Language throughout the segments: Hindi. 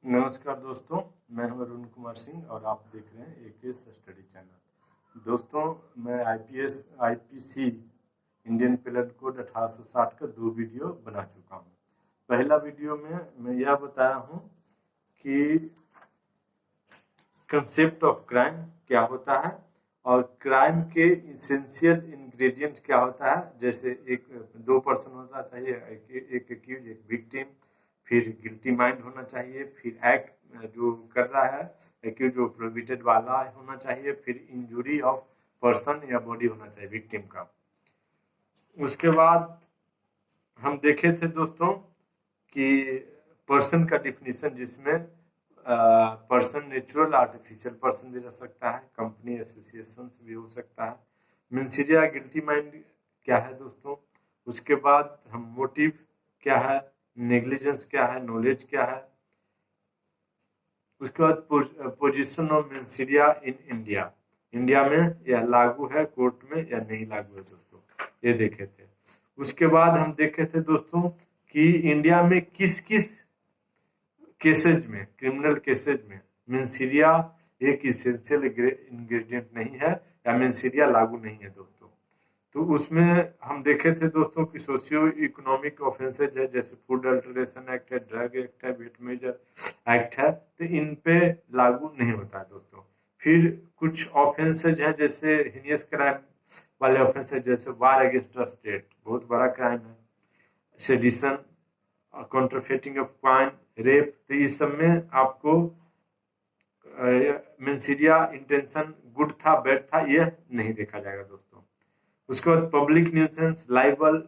नमस्कार दोस्तों, मैं हूं अरुण कुमार सिंह और आप देख रहे हैं एकेएस स्टडी चैनल। दोस्तों, मैं आईपीसी इंडियन पेनल कोड 1860 का 2 वीडियो बना चुका हूं। पहला वीडियो में मैं यह बताया हूं कि कंसेप्ट ऑफ क्राइम क्या होता है और क्राइम के इसेंशियल इंग्रेडिएंट क्या होता है। जैसे दो पर्सन होना चाहिए, एक एक्यूज, एक विक्टिम, फिर गिल्टी माइंड होना चाहिए, फिर एक्ट जो कर रहा है एक्यूज जो प्रोहिबिटेड वाला होना चाहिए, फिर इंजुरी ऑफ पर्सन या बॉडी होना चाहिए विक्टिम का। उसके बाद हम देखे थे दोस्तों कि पर्सन का डिफिनीशन, जिसमें पर्सन नेचुरल आर्टिफिशियल पर्सन भी रह सकता है, कंपनी एसोसिएशन भी हो सकता है। मिन्सिरिया गिल्टी माइंड क्या है दोस्तों। उसके बाद हम मोटिव क्या है, नेग्लिजेंस क्या है, नॉलेज क्या है। उसके बाद position of mens rea in India, India में यह लागू है कोर्ट में या नहीं लागू है दोस्तों, ये देखे थे। उसके बाद हम देखे थे दोस्तों कि इंडिया में किस किस केसेज में, क्रिमिनल केसेज में मिन्सिरिया एक इसेंशियल इंग्रेडिएंट नहीं है या मिन्सिरिया लागू नहीं है दोस्तों। तो उसमें हम देखे थे दोस्तों कि सोशियो इकोनॉमिक ऑफेंसेज है, जैसे फूड अल्टरेशन एक्ट है, ड्रग एक्ट है, वेट मेजर एक्ट है, तो इन पे लागू नहीं होता है दोस्तों। फिर कुछ ऑफेंसेज है जैसे हिनियस क्राइम वाले ऑफेंसेज, जैसे वार अगेंस्ट द स्टेट, बहुत बड़ा क्राइम है, सेडिशन, काउंटरफेटिंग ऑफ कॉइन, रेप। तो इस सब में आपको मिन्सिरिया इंटेंशन गुड था बैड था यह नहीं देखा जाएगा दोस्तों। उसके बाद पब्लिक न्यूसेंस, लाइबल,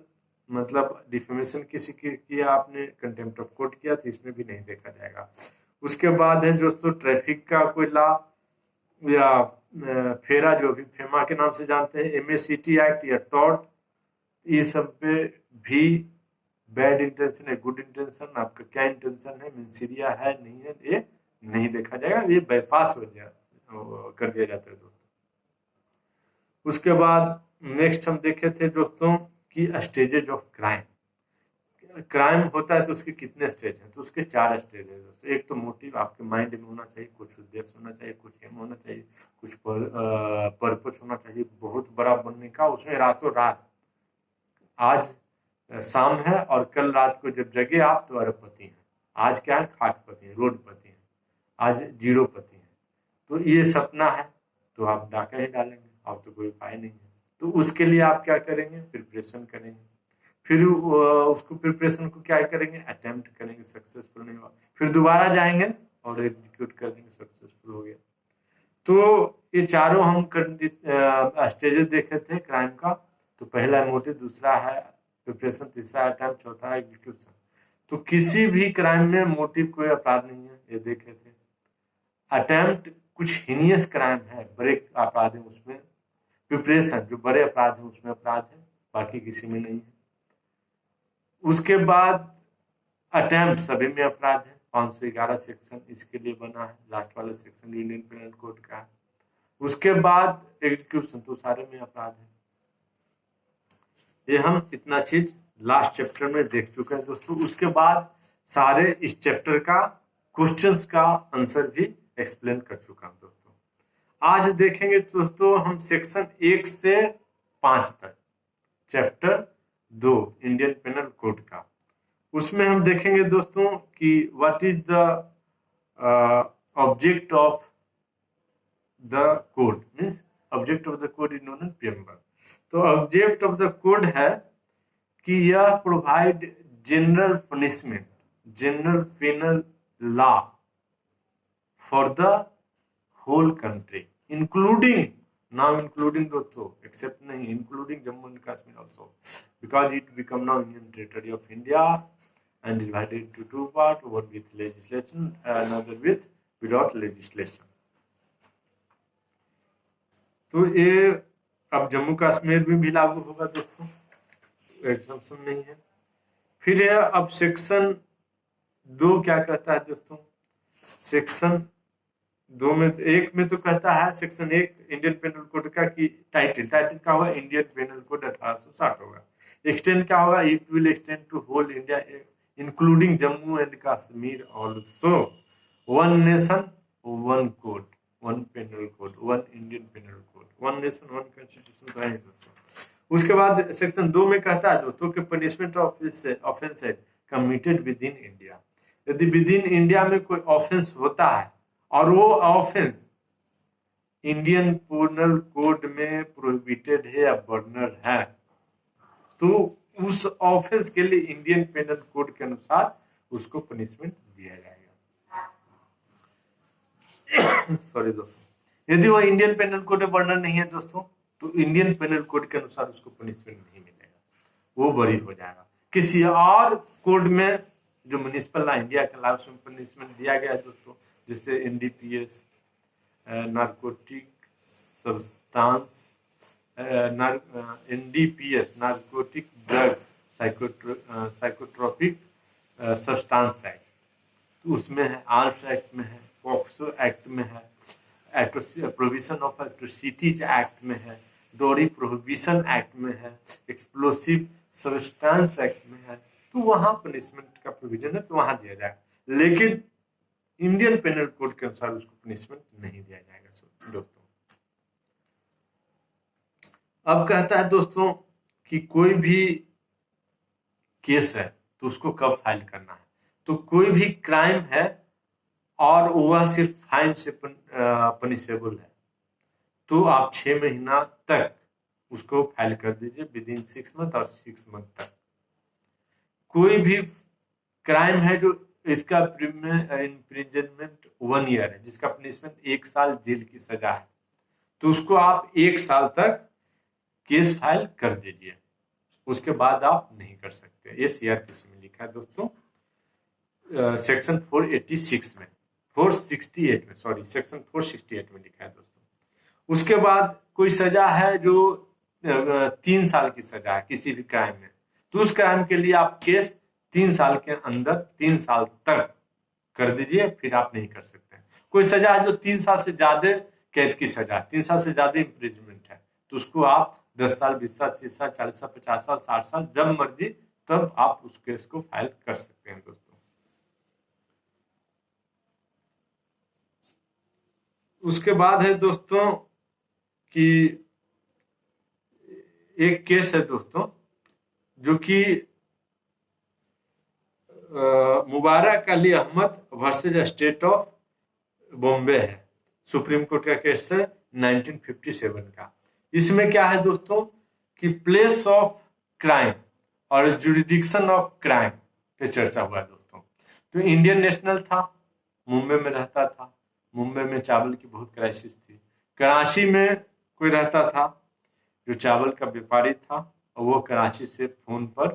मतलब डिफेमेशन किसी की किया आपने, कंटेम्प्ट ऑफ कोर्ट किया, तो इसमें भी नहीं देखा जाएगा। उसके बाद है दोस्तों ट्रैफिक का कोई लॉ या फेरा, जो भी फेमा के नाम से जानते हैं, एमएसीटी एक्ट या टॉर्ट, इस सब पे भी बैड इंटेंशन है, गुड इंटेंशन, आपका क्या इंटेंशन है, मिन्सिरिया है नहीं है, ये नहीं देखा जाएगा, ये बाईपास कर दिया जाता है दोस्तों। उसके बाद नेक्स्ट हम देखे थे दोस्तों कि स्टेजेज ऑफ क्राइम। क्राइम होता है तो उसके कितने स्टेज हैं, तो उसके 4 स्टेज है दोस्तों। एक तो मोटिव आपके माइंड में होना चाहिए, कुछ उद्देश्य होना चाहिए, कुछ एम होना चाहिए, कुछ पर्पस होना चाहिए बहुत बड़ा बनने का। उसमें रातों रात, आज शाम है और कल रात को जब जगे आप तो अरबपति हैं, आज क्या है, खाकपति हैं, रोडपति हैं, आज जीरोपति हैं। तो ये सपना है तो आप डाका ही डालेंगे, आप तो कोई उपाय नहीं है। तो उसके लिए आप क्या करेंगे, प्रिपरेशन करेंगे। फिर उसको प्रिपरेशन को क्या करेंगे, अटेम्प्ट करेंगे, सक्सेसफुल नहीं हुआ फिर दोबारा जाएंगे और एग्जीक्यूट कर देंगे, सक्सेसफुल हो गया। तो ये चारों हम स्टेजेस देखे थे क्राइम का। तो पहला मोटिव, दूसरा है प्रिपरेशन, तीसरा अटेम्प्ट, चौथा है एग्जीक्यूशन। तो किसी भी क्राइम में मोटिव कोई अपराध नहीं है, ये देखे थे। अटेम्प्ट कुछ हिनियस क्राइम है, बड़े अपराध है उसमें। प्रिपरेशन जो बड़े अपराध है उसमें अपराध है, बाकी किसी में नहीं है। उसके बाद अटेम्प्ट सभी में अपराध है, 511 सेक्शन इसके लिए बना है, लास्ट वाला सेक्शन इंडियन पेनल कोड का है। उसके बाद एग्जीक्यूशन तो सारे में अपराध है। ये हम इतना चीज लास्ट चैप्टर में देख चुके हैं दोस्तों। उसके बाद सारे इस चैप्टर का क्वेश्चंस का आंसर भी एक्सप्लेन कर चुका हूं दोस्तों। आज देखेंगे दोस्तों हम सेक्शन 1 से 5 तक, चैप्टर 2 इंडियन पेनल कोड का। उसमें हम देखेंगे दोस्तों कि what is the object of the code, means object of the code is known as preamble. तो ऑब्जेक्ट ऑफ द कोड है कि यह provide general punishment, general penal law for the whole country, including, now including दोस्तों, एक्सेप्ट नहीं, including Jammu and Kashmir also, because it become now union territory of India and divided into 2 parts, one with legislation, another without legislation. तो ये अब जम्मू कश्मीर में भी लागू होगा दोस्तों, एग्जम्पशन नहीं है। फिर है अब सेक्शन 2 क्या कहता है दोस्तों। सेक्शन 2 में, 1 में तो कहता है, सेक्शन 1 इंडियन पेनल कोड का कि टाइटल क्या होगा, इंडियन पेनल कोड 1860 होगा। एक्सटेंड क्या होगा, it will extend to whole India including Jammu and Kashmir also. One nation one code, one penal code, one Indian penal code, one nation one constitution तो है दोस्तों। उसके बाद सेक्शन 2 में कहता है दोस्तों कि पनिशमेंट ऑफ ऑफेंस है कमिटेड विद इन इंडिया। यदि विद इन इंडिया में कोई ऑफेंस होता है और वो ऑफेंस इंडियन पेनल कोड में प्रोहिबिटेड है या बर्नर है, तो उस ऑफेंस के लिए इंडियन पेनल कोड के अनुसार उसको पनिशमेंट दिया जाएगा। सॉरी दोस्तों, यदि वो इंडियन पेनल कोड में बर्नर नहीं है दोस्तों, तो इंडियन पेनल कोड के अनुसार उसको पनिशमेंट नहीं मिलेगा, वो बरी हो जाएगा। किसी और कोड में जो म्युनिसिपल लॉ इंडिया के लॉ उसमें पनिशमेंट दिया गया है दोस्तों, जैसे NDPS, narcotic substance, NDPS narcotic drug psychotropic substance act, तो उसमें है, आर्म्स एक्ट में है, पॉक्सो एक्ट में है, प्रोविजन ऑफ एट्रोसिटीज एक्ट में है, डोरी प्रोहिबिशन एक्ट में है, एक्सप्लोसिव सब्सटेंस एक्ट में है, तो वहां पनिशमेंट का प्रोविजन है, तो वहां दिया जाएगा। लेकिन इंडियन पेनल कोड के अनुसार उसको पनिशमेंट नहीं दिया जाएगा दोस्तों। अब कहता है दोस्तों कि कोई भी केस है तो उसको कब फाइल करना है। तो कोई भी क्राइम है और वह सिर्फ फाइन से पनिशेबल है, तो आप 6 महीना तक उसको फाइल कर दीजिए विद इन 6 मंथ और 6 मंथ तक। कोई भी क्राइम है जो इसका इम्प्रिजनमेंट 1 ईयर है, जिसका पनिशमेंट 1 साल जेल की सजा है, तो उसको आप 1 साल तक केस फाइल कर दीजिए, उसके बाद आप नहीं कर सकते। ये सीआरपीसी में लिखा है दोस्तों, सेक्शन 486 में, 468 में, सॉरी सेक्शन 468 में लिखा है दोस्तों। उसके बाद कोई सजा है जो 3 साल की सजा है किसी भी क्राइम में, तो उस क्राइम के लिए आप केस 3 साल के अंदर 3 साल तक कर दीजिए, फिर आप नहीं कर सकते। कोई सजा है जो 3 साल से ज्यादा कैद की सजा, 3 साल से ज्यादा इम्प्रिजमेंट है, तो उसको आप 10 साल, 20 साल, 30 साल, 40 साल, 50 साल, 60 साल, जब मर्जी तब आप उस केस को फाइल कर सकते हैं दोस्तों। उसके बाद है दोस्तों कि एक केस है दोस्तों जो कि Mubarak Ali Ahmed versus state of Bombay है, सुप्रीम कोर्ट का केस है 1957 का। इसमें क्या है दोस्तों कि प्लेस ऑफ क्राइम और जुरिडिक्शन ऑफ क्राइम पे चर्चा हुआ दोस्तों। तो इंडियन नेशनल था, मुंबई में रहता था, मुंबई में चावल की बहुत क्राइसिस थी। कराची में कोई रहता था जो चावल का व्यापारी था, और वो कराची से फोन पर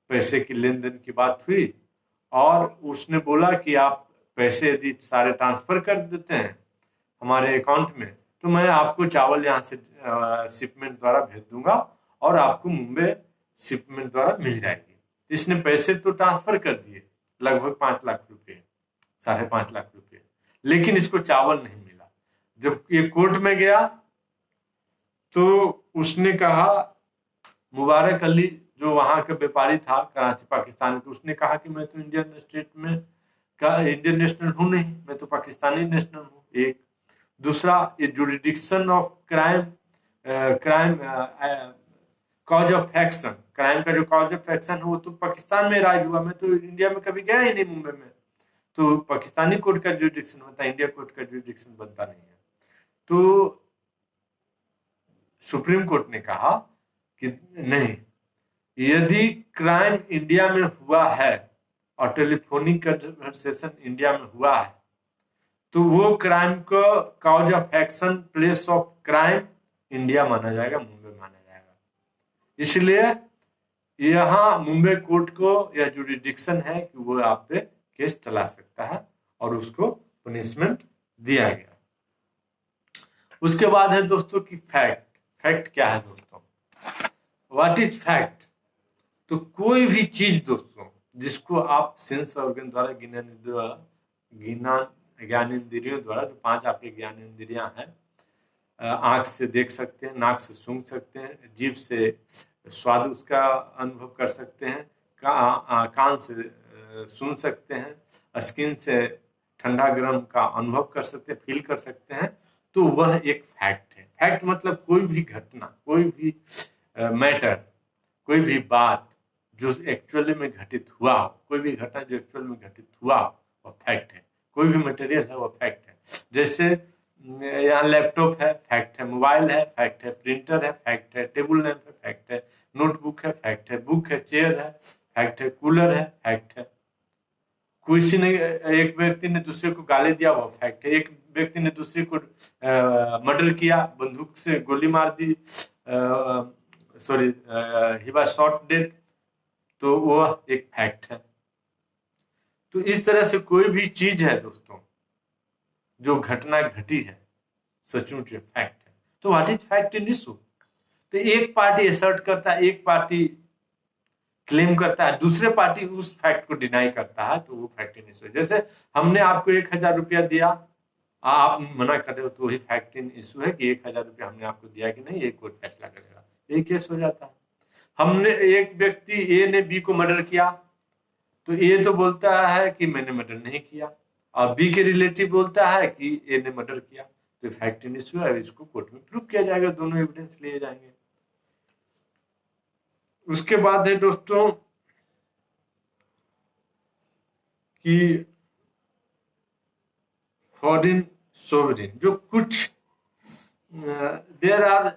पैसे की लेन देन की बात हुई, और उसने बोला कि आप पैसे यदि सारे ट्रांसफर कर देते हैं हमारे अकाउंट में, तो मैं आपको चावल यहाँ से शिपमेंट द्वारा भेज दूंगा और आपको मुंबई शिपमेंट द्वारा मिल जाएगी। इसने पैसे तो ट्रांसफर कर दिए, लगभग 5 लाख रुपए, 5.5 लाख रुपए, लेकिन इसको चावल नहीं मिला। जब ये कोर्ट में गया तो उसने कहा, मुबारक अली जो वहां का व्यापारी था कराची पाकिस्तान के, उसने कहा कि मैं तो इंडियन स्टेट में का इंडियन नेशनल हूं नहीं, मैं तो पाकिस्तानी नेशनल हूं। एक दूसरा, ये jurisdiction of crime, cause of action, crime का जो कॉज ऑफ एक्शन है वो तो पाकिस्तान में राइज हुआ, मैं तो इंडिया में कभी गया ही नहीं मुंबई में, तो पाकिस्तानी कोर्ट का जुरिडिक्शन बनता है, इंडिया कोर्ट का जुरिडिक्शन बनता नहीं है। तो सुप्रीम कोर्ट ने कहा कि नहीं, यदि क्राइम इंडिया में हुआ है और टेलीफोनिक कन्वर्सेशन इंडिया में हुआ है, तो वो क्राइम को cause of action, place of crime India माना जाएगा, मुंबई माना जाएगा। इसलिए यहाँ मुंबई कोर्ट को यह जुरिडिक्शन है कि वो आप पे केस चला सकता है, और उसको पनिशमेंट दिया गया। उसके बाद है दोस्तों की फैक्ट। फैक्ट क्या है दोस्तों? What is fact? तो कोई भी चीज दोस्तों जिसको आप सेंस ऑर्गन द्वारा ज्ञानेंद्रियों द्वारा, जो 5 आपके ज्ञानेंद्रियां हैं, आंख से देख सकते हैं, नाक से सूंघ सकते हैं, जीभ से स्वाद उसका अनुभव कर सकते हैं, कान से सुन सकते हैं, स्किन से ठंडा गर्म का अनुभव कर सकते हैं, फील कर सकते हैं, तो वह एक फैक्ट है। फैक्ट मतलब कोई भी घटना, कोई भी मैटर, कोई भी बात जो एक्चुअली में घटित हुआ, कोई भी घटना जो एक्चुअल में घटित हुआ, वो फैक्ट है। कोई भी मटेरियल है वो फैक्ट है। जैसे यहाँ लैपटॉप है, फैक्ट है। मोबाइल है, फैक्ट है। प्रिंटर है, फैक्ट है। टेबल लैंप है, फैक्ट है। नोटबुक है, फैक्ट है। बुक है, चेयर है, फैक्ट है। कूलर है, फैक्ट है। किसी ने, एक व्यक्ति ने दूसरे को गाली दिया, वो फैक्ट है। एक व्यक्ति ने दूसरे को मर्डर किया, बंदूक से गोली मार दी, sorry, he was shot dead, तो वो एक फैक्ट है। तो इस तरह से कोई भी चीज है दोस्तों, जो घटना घटी है, सचमुच फैक्ट है। तो what is fact in issue? तो एक पार्टी असर्ट करता है, एक पार्टी क्लेम करता है, दूसरे पार्टी उस फैक्ट को डिनाई करता है, तो वो फैक्ट इन इशू है। जैसे हमने आपको 1,000 रुपया दिया, आप मना कर रहे हो, तो वही फैक्ट इन इशू है कि 1,000 रुपया हमने आपको दिया कि नहीं, ये कोर्ट फैसला करेगा, यही केस हो जाता है। हमने, एक व्यक्ति ए ने बी को मर्डर किया, तो ए तो बोलता है कि मैंने मर्डर नहीं किया, और बी के रिलेटिव बोलता है कि ए ने मर्डर किया, तो फैक्ट इन इशू है, इसको कोर्ट में प्रूव किया जाएगा, दोनों एविडेंस लिए जाएंगे। उसके बाद है दोस्तों कि फॉरेन सोवरेन, जो कुछ there are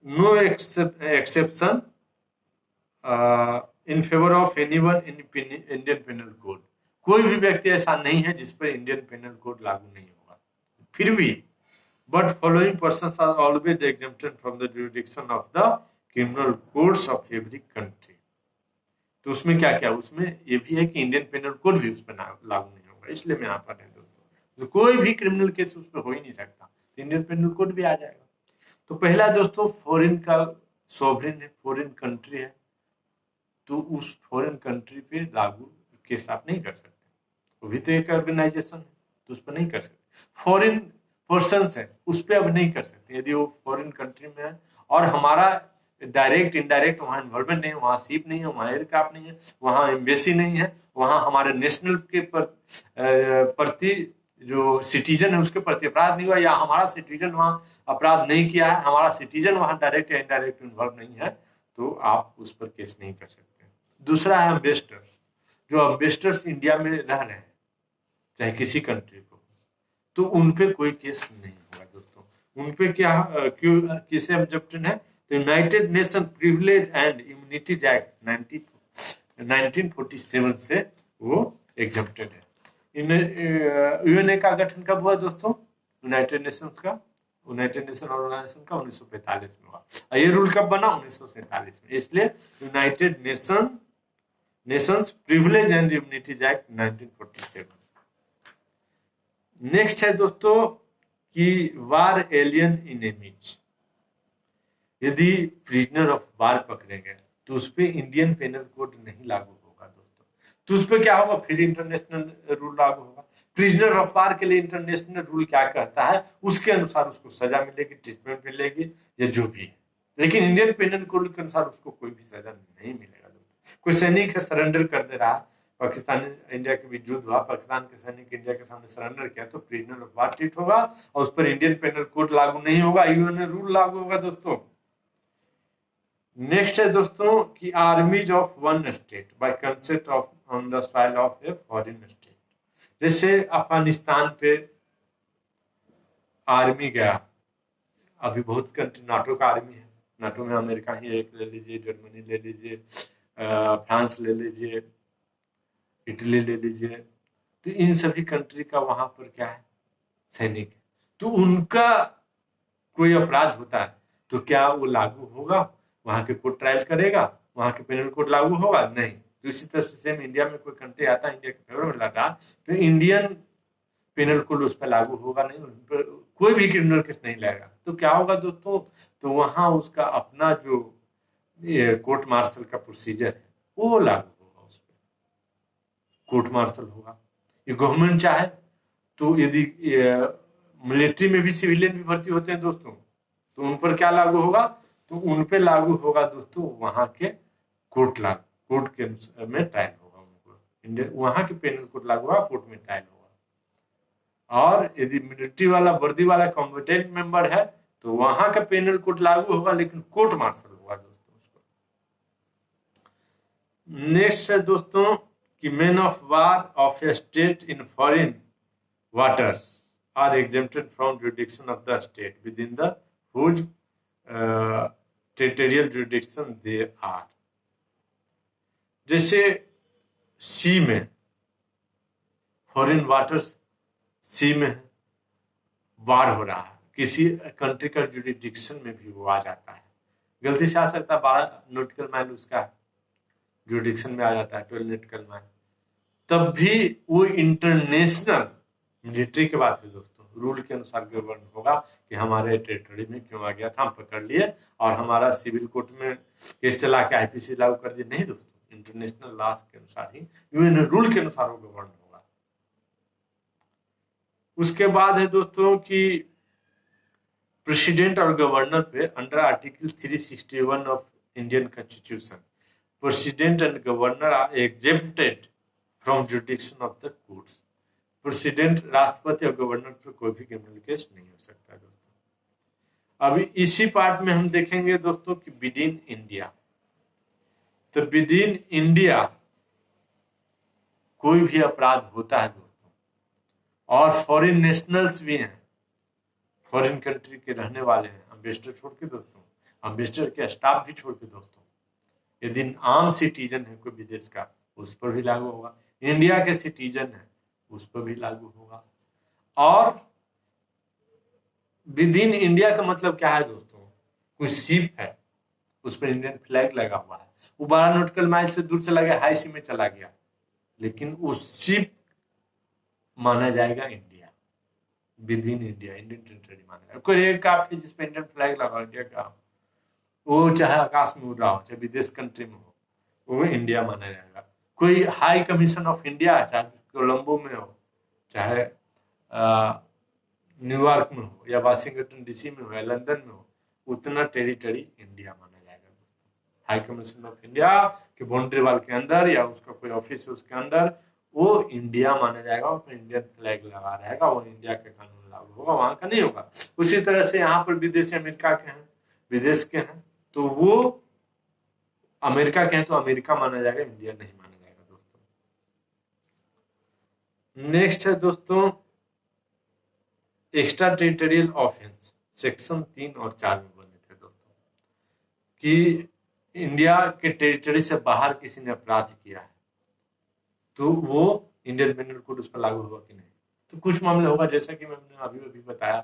no exception in favour of anyone in Indian penal code. कोई भी व्यक्ति ऐसा नहीं है जिस पर इंडियन पेनल कोड लागू नहीं होगा, फिर भी but following persons are always exempted from the jurisdiction of the criminal codes of every country. तो उसमें क्या क्या, उसमें ये भी है कि इंडियन पेनल कोड भी उस पर लागू नहीं होगा, इसलिए मैं यहाँ पर है दोस्तों, तो कोई भी क्रिमिनल केस उस पर हो ही नहीं सकता, तो इंडियन पेनल कोड भी आ जाएगा। तो पहला दोस्तों, फॉरेन का सोवरेन है, फॉरेन कंट्री है, तो उस फॉरेन कंट्री पे लागू केस आप नहीं कर सकते, वो भी तो एक ऑर्गेनाइजेशन है, तो उस पर नहीं कर सकते। फॉरेन पर्सन्स है, उस पर अब नहीं कर सकते, यदि वो फॉरेन कंट्री में है और हमारा डायरेक्ट इनडायरेक्ट वहाँ इन्वॉल्वमेंट नहीं है, वहाँ शिप नहीं है, वहाँ एयरक्राफ्ट नहीं है, वहाँ एम्बेसी नहीं है, वहाँ हमारे नेशनल के प्रति जो सिटीजन है उसके प्रति अपराध नहीं हुआ, या हमारा सिटीजन वहाँ अपराध नहीं किया है, हमारा सिटीजन वहाँ डायरेक्ट या इनडायरेक्ट इन्वॉल्व नहीं है, तो आप उस पर केस नहीं कर सकते। दूसरा है एम्बेसडर्स, जो एम्बेसडर्स इंडिया में रह रहे हैं चाहे किसी कंट्री को, तो उन पे कोई केस नहीं होगा दोस्तों। उन पे क्या, क्यों, किसे एग्जेप्टेड है, तो United nation privilege and immunities act 1947 से वो एग्जेप्टेड है। यूएनए का गठन कब हुआ दोस्तों? यूनाइटेड नेशंस का, यूनाइटेड नेशन ऑर्गेनाइजेशन का 1945 में हुआ। ये रूल कब बना? 1947 में। इसलिए United Nations privilege and immunities act 1947। Next है दोस्तों कि वार एलियन इनेमीज, यदि प्रिजनर ऑफ वार पकड़े गए तो उस पर इंडियन पेनल कोड नहीं लागू होगा दोस्तों, तो उस पर क्या होगा, फिर इंटरनेशनल रूल लागू होगा। प्रिजनर ऑफ वार के लिए इंटरनेशनल रूल क्या कहता है, उसके अनुसार उसको सजा मिलेगी, ट्रीटमेंट मिलेगी, या जो भी है, लेकिन इंडियन पेनल कोड के अनुसार उसको कोई भी सजा नहीं मिलेगा दोस्तों। कोई सैनिक सरेंडर कर दे रहा, पाकिस्तान इंडिया के बीच युद्ध हुआ, पाकिस्तान के सैनिक इंडिया के सामने सरेंडर किया, तो प्रिजनर ऑफ वार ट्रीट होगा और उस पर इंडियन पेनल कोड लागू नहीं होगा, यूएन रूल लागू होगा दोस्तों। नेक्स्ट है दोस्तों कि आर्मीज of one state by consent of on the soil of a foreign state. जैसे अफगानिस्तान पे आर्मी गया, अभी बहुत कंट्री नाटो का आर्मी है, नाटो में अमेरिका ही एक ले लीजिए, जर्मनी ले लीजिए, फ्रांस ले लीजिए, इटली ले लीजिए, तो इन सभी कंट्री का वहां पर क्या है, सैनिक, तो उनका कोई अपराध होता है तो क्या वो लागू होगा, वहां के कोर्ट ट्रायल करेगा, वहां के पेनल कोड लागू होगा? नहीं। तो इसी तरह से सेम इंडिया में कोई कंट्री आता है, इंडिया के फेवर में लगा, तो इंडियन पेनल कोड उस पर लागू होगा नहीं, उन पर कोई भी क्रिमिनल केस नहीं लगेगा। तो क्या होगा दोस्तों, तो वहां उसका अपना जो कोर्ट मार्शल का प्रोसीजर है वो लागू होगा, उस पर कोर्ट मार्शल होगा। ये गवर्नमेंट चाहे तो, यदि मिलिट्री में भी सिविलियन भी भर्ती होते हैं दोस्तों, तो उन पर क्या लागू होगा, तो उन पे लागू होगा दोस्तों वहां के कोर्ट के में ट्रायल होगा, उनको इंडिया वहां के पेनल कोड लागू होगा, कोर्ट में ट्रायल होगा। और यदि मिलिट्री वाला वर्दी वाला कॉम्बेटेंट मेंबर है तो वहां का पेनल कोड लागू होगा, लेकिन कोर्ट मार्शल होगा दोस्तों उसको। नेक्स्ट है दोस्तों कि main of war of A state in foreign waters are exempted from jurisdiction of the state within the whose territorial jurisdiction they are। जैसे सी में, फॉरेन वाटर्स सी में वार हो रहा है, किसी कंट्री का जुरिडिक्शन में भी वो आ जाता है, गलती से आ सकता है, 12 नॉटिकल माइल उसका जुरिडिक्शन में आ जाता है, 12 नॉटिकल माइल, तब भी वो इंटरनेशनल मिलिट्री के बाद है दोस्तों, रूल के अनुसार गवर्न होगा कि हमारे टेरिटरी में क्यों आ गया था, हम पकड़ लिए और हमारा सिविल कोर्ट में केस चला के आईपीसी लागू कर दिए, नहीं दोस्तों, इंटरनेशनल लॉ के अनुसार ही, यूएन रूल के अनुसार वो गवर्न होगा। उसके बाद है दोस्तों कि प्रेसिडेंट और गवर्नर पे under article 361 of Indian constitution, president and governor are exempted from jurisdiction of the courts. President, राष्ट्रपति और गवर्नर पर कोई भी क्रिमिनल केस नहीं हो सकता दोस्तों। अभी इसी पार्ट में हम देखेंगे दोस्तों कि विद इन इंडिया, तो विद इन इंडिया कोई भी अपराध होता है दोस्तों, और फॉरेन नेशनल्स भी हैं, फॉरेन कंट्री के रहने वाले हैं, एम्बेसडर छोड़ के दोस्तों, एम्बेसडर के स्टाफ भी छोड़ के दोस्तों, यदि आम सिटीजन है कोई विदेश का, उस पर भी लागू होगा। इंडिया के सिटीजन है उस पर भी लागू होगा। और विद इन इंडिया का मतलब क्या है दोस्तों, कोई शिप है उस पर इंडियन फ्लैग लगा हुआ है, वो 12 नॉटिकल माइल से दूर चला गया, हाई सी में चला गया, लेकिन वो शिप माना जाएगा India, with in India, Indian territory माना जाएगा। कोई एयरक्राफ्ट है जिसपे इंडियन फ्लैग लगा इंडिया का, वो चाहे आकाश में उड़ रहा हो, चाहे विदेश कंट्री में हो, वो इंडिया माना जाएगा। कोई हाई कमीशन ऑफ इंडिया, चाहे कोलंबो में हो, चाहे न्यूयॉर्क में हो, या वाशिंगटन डीसी में हो, या लंदन में हो, उतना टेरिटरी इंडिया माना जाएगा दोस्तों। हाई कमीशन ऑफ इंडिया के बाउंड्री वाल के अंदर, या उसका कोई ऑफिस है उसके अंदर, वो इंडिया माना जाएगा, उसमें इंडियन फ्लैग लगा रहेगा, वो इंडिया के कानून लागू होगा, वहां का नहीं होगा। उसी तरह से यहाँ पर विदेशी अमेरिका के हैं, विदेश के हैं, तो वो अमेरिका के हैं तो अमेरिका माना जाएगा, इंडिया नहीं माना जाएगा दोस्तों। नेक्स्ट है दोस्तों एक्स्ट्रा टेरिटोरियल ऑफेंस, सेक्शन 3 और 4 में बने थे दोस्तों, कि इंडिया के टेरिटरी से बाहर किसी ने अपराध किया है तो वो इंडियन पेनल कोड उस पर लागू होगा कि नहीं। तो कुछ मामले होगा, जैसा कि मैंने अभी बताया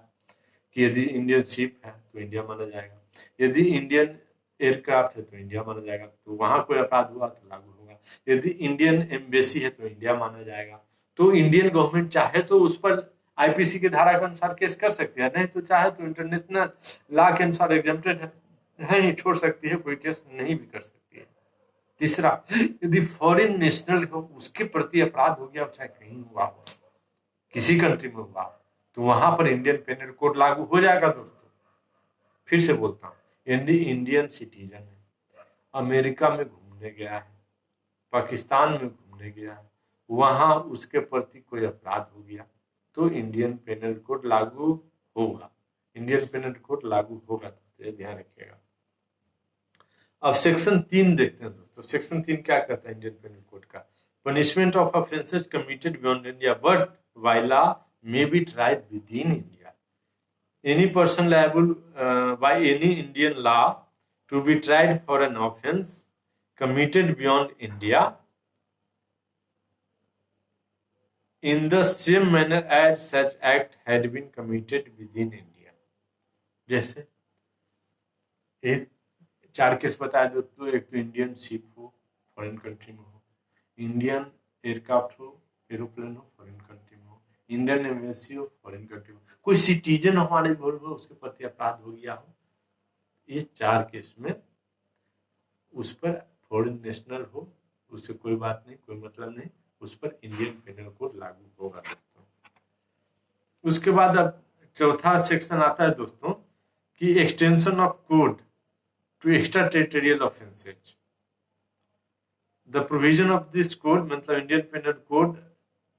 कि यदि इंडियन शिप है तो इंडिया माना जाएगा, यदि इंडियन एयरक्राफ्ट है तो इंडिया माना जाएगा, तो वहां कोई अपराध हुआ तो लागू होगा। यदि इंडियन एम्बेसी है तो इंडिया माना जाएगा। तो इंडियन गवर्नमेंट चाहे तो उस पर आईपीसी की धारा के अनुसार केस कर सकती है, नहीं तो चाहे तो इंटरनेशनल लॉ के अनुसार एग्जेम्प्टेड है ही, छोड़ सकती है, कोई केस नहीं भी कर सकती है। तीसरा, यदि फॉरेन नेशनल हो, उसके प्रति अपराध हो गया, चाहे कहीं हुआ हो, किसी कंट्री में हुआ, तो वहां पर इंडियन पेनल कोड लागू हो जाएगा दोस्तों। फिर से बोलता हूँ, यदि इंडियन सिटीजन है, अमेरिका में घूमने गया है, पाकिस्तान में घूमने गया है, वहां उसके प्रति कोई अपराध हो गया तो इंडियन पेनल कोड लागू होगा, इंडियन पेनल कोड लागू होगा, तो ध्यान रखिएगा। अब सेक्शन 3 देखते हैं दोस्तों। सेक्शन 3 क्या कहता है इंडियन पेनल कोड का? Punishment of offences committed beyond India but by law may be tried within India. Any person liable by any Indian law to be tried for an offence committed beyond India in the same manner as such act had been committed within India। जैसे एक 4 केस बताया दोस्तों, एक तो इंडियन शिप हो, फॉरेन कंट्री में हो, इंडियन एयरक्राफ्ट हो, एरोप्लेन हो, फॉरेन कंट्री में हो, इंडियन एम्बेसी हो, फॉरेन कंट्री में, कोई सिटीजन हमारे घर में उसके प्रति अपराध हो गया हो, इस 4 केस में उस पर फॉरेन नेशनल हो, उससे कोई बात नहीं, कोई मतलब नहीं, उस पर इंडियन पेनल कोड लागू होगा दोस्तों। उसके बाद अब चौथा सेक्शन आता है दोस्तों कि extension of code to extra territorial offences. The provision of this code, मतलब Indian penal code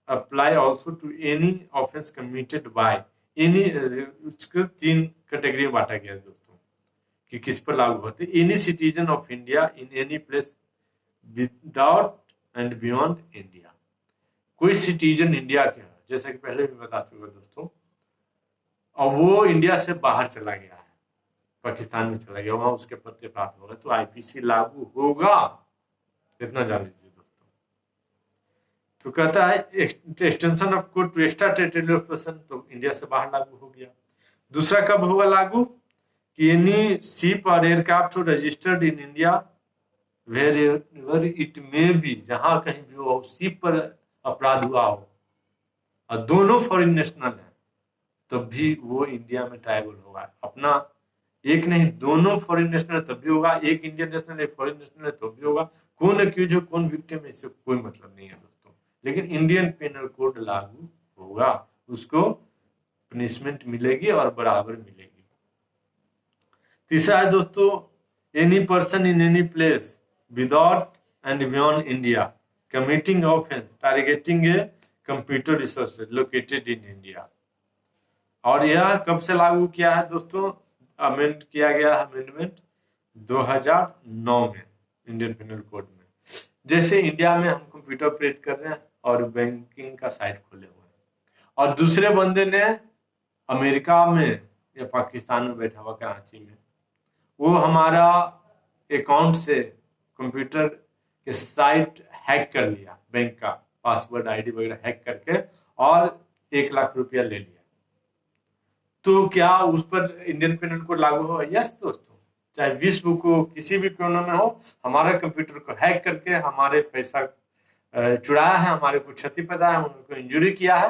apply also to any offence committed by any, उसको 3 कैटेगरी में बांटा गया है दोस्तों कि किस पर लागू होते। Any citizen of India in any place without and beyond India, कोई सिटीजन इंडिया के है, जैसा कि पहले भी बता चुका दोस्तों, और वो इंडिया से बाहर चला गया है, पाकिस्तान में चला गया, वहां उसके प्रति अपराध होगा तो आईपीसी लागू होगा, इतना जान लीजिए दोस्तों। तो कहता है extension of court to extra territorial person, तो इंडिया से बाहर लागू हो गया। दूसरा कब होगा लागू कि एनी शिप और aircraft registered in India where it may be, जहां कहीं भी हो शिप पर अपराध हुआ हो और दोनों फॉरेन नेशनल है, तब भी वो इंडिया में ट्राइबल होगा। अपना एक नहीं, दोनों फॉरेन नेशनल तब भी होगा, एक इंडियन नेशनल एक फॉरेन नेशनल है तब भी होगा। कौन एक्यूज हो कौन विक्टिम है इससे कोई मतलब नहीं है दोस्तों, लेकिन इंडियन पेनल कोड लागू होगा, उसको पनिशमेंट मिलेगी और बराबर मिलेगी। तीसरा है दोस्तों any person in any place without and beyond India committing offence targeting a computer resources located in India. और यह कब से लागू किया है दोस्तों, अमेंड किया गया है अमेंडमेंट 2009 में इंडियन पेनल कोड में। जैसे इंडिया में हम कंप्यूटर ऑपरेट कर रहे हैं और बैंकिंग का साइट खोले हुए हैं, और दूसरे बंदे ने अमेरिका में या पाकिस्तान में बैठा हुआ कराची में, वो हमारा अकाउंट से कंप्यूटर के साइट हैक कर लिया, बैंक का पासवर्ड आईडी वगैरह हैक करके, और 1 लाख रुपया ले लिया, तो क्या उस पर इंडियन पेनल कोड लागू होगा? यस दोस्तों, चाहे विश्व को किसी भी कोने में हो, हमारे कंप्यूटर को हैक करके हमारे पैसा चुराया है, हमारे को क्षति पहुंचाया है, उनको इंजुरी किया है,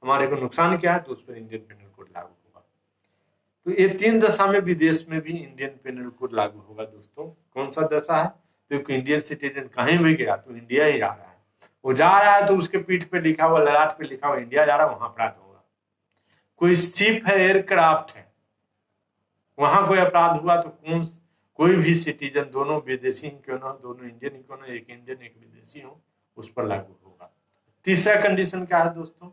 हमारे को नुकसान किया है, तो उस पर इंडियन पेनल कोड लागू होगा। तो ये 3 दशा में विदेश में भी इंडियन पेनल कोड लागू होगा दोस्तों। कौन सा दशा है? क्योंकि इंडियन सिटीजन कहीं भी गया तो इंडिया ही जा रहा है, वो जा रहा है तो उसके पीठ पे लिखा हुआ, ललाट पे लिखा हुआ इंडिया जा रहा है, वहां अपराध होगा। कोई शिप है, एयरक्राफ्ट है, वहां कोई अपराध हुआ तो कोई भी सिटीजन, दोनों विदेशी क्यों ना, दोनों इंडियन क्यों ना, एक इंडियन एक विदेशी हो, उस पर लागू होगा। तीसरा कंडीशन क्या है दोस्तों?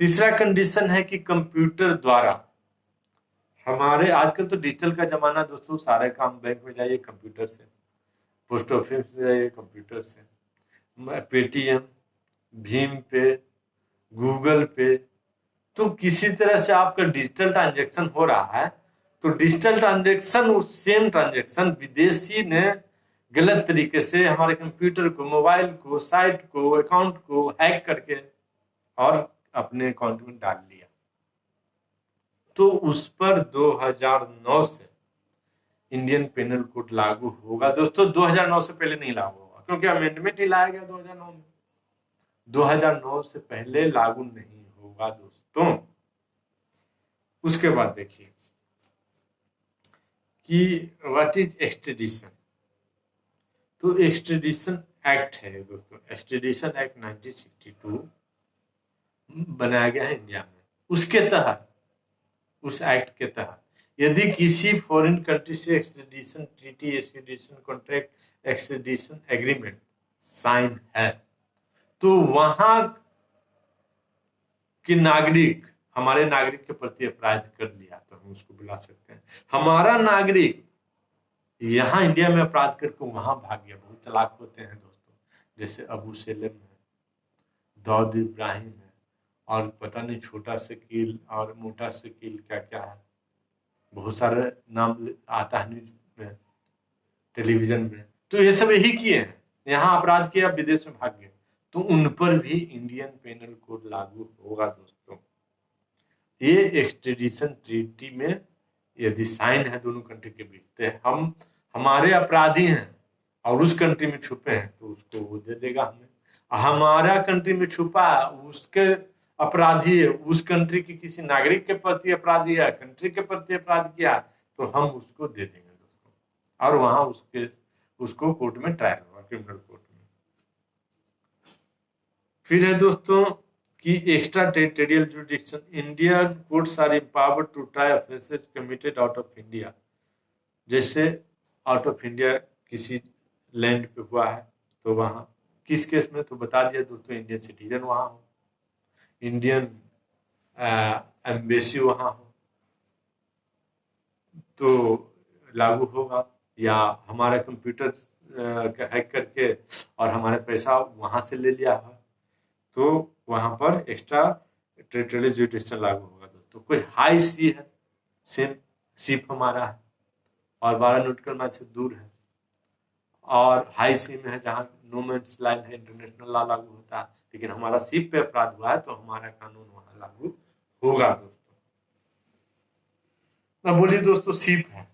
तीसरा कंडीशन है कि कंप्यूटर द्वारा, हमारे आजकल तो डिजिटल का जमाना दोस्तों, सारे काम बैंक में जाइए कंप्यूटर से, पोस्ट ऑफिस में जाइए कंप्यूटर से, पेटीएम, भीम पे, गूगल पे, तो किसी तरह से आपका डिजिटल ट्रांजेक्शन हो रहा है, तो डिजिटल ट्रांजेक्शन, उस सेम ट्रांजेक्शन विदेशी ने गलत तरीके से हमारे कंप्यूटर को, मोबाइल को, साइट को, अकाउंट को हैक करके और अपने अकाउंट में डाल लिया, तो उस पर 2009 से इंडियन पेनल कोड लागू होगा दोस्तों। 2009 से पहले नहीं लागू होगा, क्योंकि अमेंडमेंट ही लाया गया 2009 में। 2009 से पहले लागू नहीं होगा दोस्तों। उसके बाद देखिए कि व्हाट इज एक्सट्रेडिशन। तो एक्सट्रेडिशन एक्ट है दोस्तों, एक्सट्रेडिशन एक्ट 1962 बनाया गया है इंडिया में। उसके तहत, उस एक्ट के तहत, यदि किसी फॉरेन कंट्री से extradition treaty, extradition contract, extradition agreement sign है, तो वहां के नागरिक, हमारे नागरिक के प्रति अपराध कर लिया तो हम उसको बुला सकते हैं। हमारा नागरिक यहाँ इंडिया में अपराध करके वहां भाग गया, बहुत चालाक होते हैं दोस्तों, जैसे अबू सेलेम है, दाऊद इब्राहिम है, और पता नहीं छोटा शकील और मोटा शकील क्या क्या है, बहुत सारे नाम आता है न्यूज में, टेलीविजन में। तो ये सब यही किए हैं, यहाँ अपराध किया, विदेश में भाग गए, तो उन पर भी इंडियन पेनल कोड लागू होगा दोस्तों। ये एक्सट्रेडिशन ट्रीटी में यदि साइन है दोनों कंट्री के बीच, तो हम, हमारे अपराधी हैं और उस कंट्री में छुपे हैं, तो उसको वो दे देगा हमें। हमारा कंट्री में छुपा है, उसके अपराधी है, उस कंट्री के किसी नागरिक के प्रति अपराधी है, कंट्री के प्रति अपराध किया, तो हम उसको दे देंगे दोस्तों, और वहां उसको कोर्ट में ट्रायल होगा, क्रिमिनल कोर्ट में। फिर है दोस्तों कि extra territorial jurisdiction, Indian courts are empowered to try offences committed out of India. जैसे आउट ऑफ इंडिया किसी लैंड पे हुआ है, तो वहां किस केस में, तो बता दिया दोस्तों, इंडियन सिटीजन वहां हो, इंडियन एम्बेसी वहां हो तो लागू होगा, या हमारा कंप्यूटर हैक करके और हमारे पैसा वहां से ले लिया है तो वहां पर एक्स्ट्रा टेरिटोरियल जुडिक्शन लागू होगा दोस्तों। कोई हाई सी है, सेम शिप हमारा है और 12 नॉटिकल माइल से दूर है और हाई सी में है जहाँ नो मैन्स लैंड है, इंटरनेशनल लॉ लागू होता है, लेकिन हमारा शिप पे अपराध हुआ है तो हमारा कानून वहां लागू होगा दोस्तों। अब बोलिए दोस्तों, शिप है,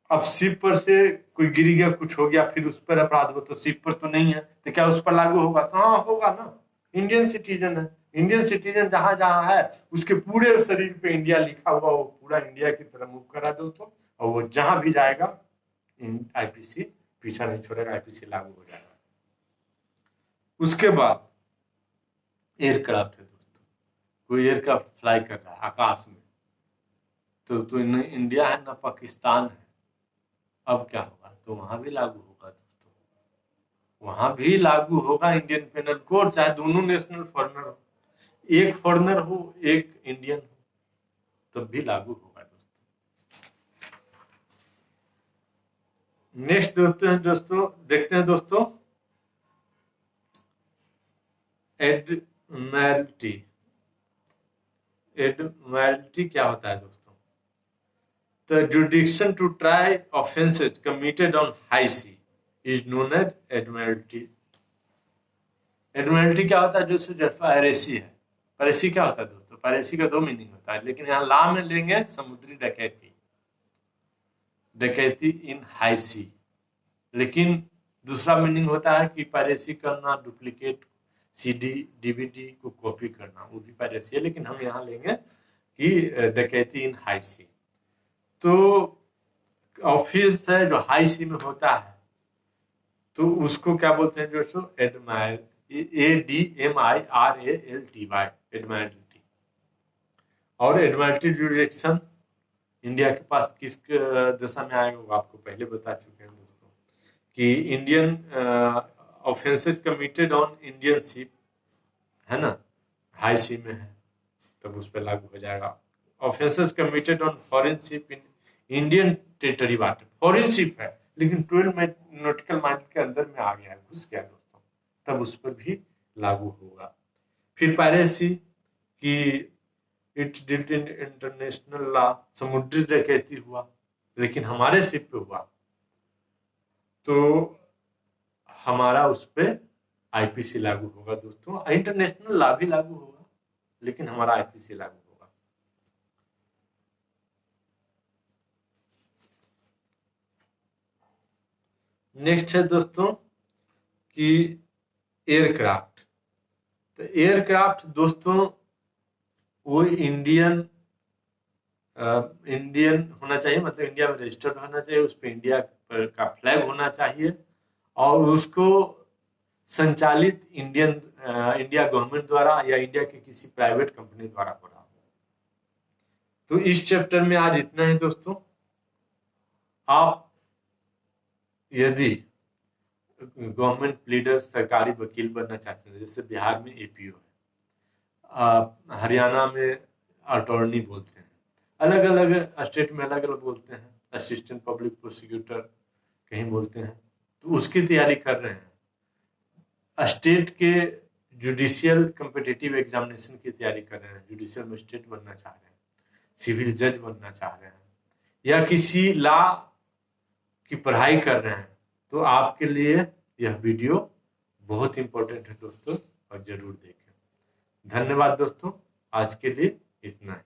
अब शिप पर से कोई गिर गया, कुछ हो गया, फिर उस पर अपराध हो, तो शिप पर तो नहीं है, तो क्या उस पर लागू होगा? तो हाँ होगा ना, इंडियन सिटीजन है। इंडियन सिटीजन जहां जहां है उसके पूरे शरीर पे इंडिया लिखा हुआ, वो पूरा इंडिया की तरफ मूव करा दोस्तों, और वो जहां भी जाएगा आईपीसी पीछा नहीं छोड़ेगा, आईपीसी लागू हो जाएगा। उसके बाद एयरक्राफ्ट है दोस्तों, कोई एयरक्राफ्ट फ्लाई कर रहा है आकाश में, तो न इंडिया है न पाकिस्तान है, अब क्या होगा? तो वहां भी लागू होगा दोस्तों, वहां भी लागू होगा इंडियन पेनल कोड, चाहे दोनों नेशनल फॉरेनर हो, एक फॉरेनर हो एक इंडियन हो, तब भी लागू होगा दोस्तों। नेक्स्ट दोस्तों देखते हैं दोस्तों, एडमैल्टी। एडमैल्टी क्या होता है दोस्तों? The jurisdiction to try offences committed on high sea is known as admiralty. एडमैल्टी क्या होता है? जो पायरेसी है। पायरेसी क्या होता है दोस्तों? पायरेसी का दो मीनिंग होता है, लेकिन यहाँ लॉ में लेंगे समुद्री डकैती, डकैती इन हाई सी। लेकिन दूसरा मीनिंग होता है कि पायरेसी करना, डुप्लीकेट सीडी डीवीडी को कॉपी करना, वो भी पायरेसी है, लेकिन हम यहाँ लेंगे कि डकैती इन हाई सी। तो ऑफिस है जो हाई सी में होता है तो उसको क्या बोलते हैं दोस्तों? Admire, ADMIRALTY, एडमायरल्टी। और एडमायरल्टी जुरिडिक्शन इंडिया के पास किस दशा में आएगा वो आपको पहले बता चुके हैं दोस्तों, कि Indian offences committed on Indian ship है ना, हाई सी में है तब उस पर लागू हो जाएगा। Offences committed on foreign ship in Indian territory water, foreign ship है लेकिन 12 नॉटिकल माइल के अंदर में आ गया है, घुस गया दोस्तों, तब उस पर भी लागू होगा। फिर पायरेसी कि it did in international law, समुद्री डकैती हुआ लेकिन हमारे शिप पे हुआ तो हमारा उस पर आईपीसी लागू होगा दोस्तों। इंटरनेशनल लॉ भी लागू होगा लेकिन हमारा आईपीसी लागू होगा। नेक्स्ट है दोस्तों कि एयरक्राफ्ट। तो एयरक्राफ्ट दोस्तों वो इंडियन होना चाहिए, मतलब इंडिया में रजिस्टर्ड होना चाहिए, उस पर इंडिया का फ्लैग होना चाहिए और उसको संचालित इंडिया गवर्नमेंट द्वारा या इंडिया के किसी प्राइवेट कंपनी द्वारा हो रहा हो। तो इस चैप्टर में आज इतना ही दोस्तों। आप यदि गवर्नमेंट प्लीडर, सरकारी वकील बनना चाहते हैं, जैसे बिहार में एपीओ है, हरियाणा में अटॉर्नी बोलते हैं, अलग अलग स्टेट में अलग अलग बोलते हैं, असिस्टेंट पब्लिक प्रोसिक्यूटर कहीं बोलते हैं, तो उसकी तैयारी कर रहे हैं। स्टेट के जुडिशियल कम्पिटिटिव एग्जामिनेशन की तैयारी कर रहे हैं, जुडिशियल मजिस्ट्रेट बनना चाह रहे हैं, सिविल जज बनना चाह रहे हैं, या किसी लॉ की पढ़ाई कर रहे हैं, तो आपके लिए यह वीडियो बहुत इंपॉर्टेंट है दोस्तों, और जरूर देखें। धन्यवाद दोस्तों, आज के लिए इतना ही।